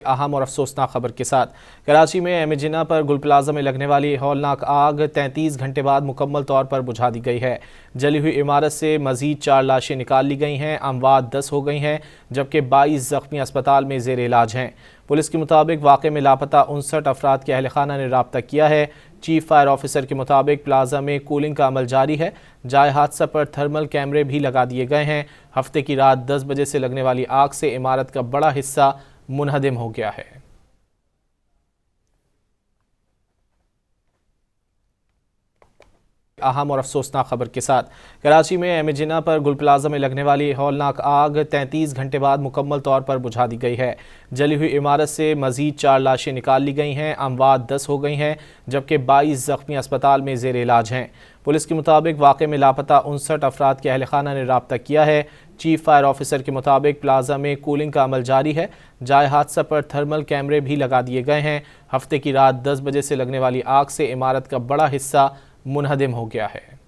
अहम और अफसोसनाक खबर के साथ कराची में एमिजिना पर गुल प्लाजा में लगने वाली हौलनाक आग 33 घंटे बाद मुकम्मल तौर पर बुझा दी गई है। जली हुई इमारत से मजीद 4 लाशें निकाल ली गई हैं। अमवात 10 हो गई हैं, जबकि 22 जख्मी अस्पताल में जेर इलाज हैं। पुलिस के मुताबिक वाक़े में लापता 59 अफराद के अहल खाना ने राब्ता किया है। चीफ फायर ऑफिसर के मुताबिक प्लाजा में कूलिंग का अमल जारी है। जाए हादसा पर थर्मल कैमरे भी लगा दिए गए हैं। हफ्ते की रात 10 बजे से लगने वाली आग से इमारत का बड़ा हिस्सा मुनहदिम हो गया है। अहम और अफसोसनाक खबर के साथ कराची में एमिजिना पर गुल प्लाजा में लगने वाली हौलनाक आग 33 घंटे बाद मुकम्मल तौर पर बुझा दी गई है। जली हुई इमारत से मजीद 4 लाशें निकाल ली गई हैं। अमवात 10 हो गई हैं, जबकि 22 जख्मी अस्पताल में जेर इलाज हैं। पुलिस के मुताबिक वाक़े में लापता 59 अफराद के अहल खाना ने राब्ता किया है। चीफ फायर ऑफिसर के मुताबिक प्लाजा में कूलिंग का अमल जारी है। जाए हादसा पर थर्मल कैमरे भी लगा दिए गए हैं। हफ्ते की रात 10 बजे से लगने वाली आग से इमारत का बड़ा हिस्सा मुनहदिम हो गया है।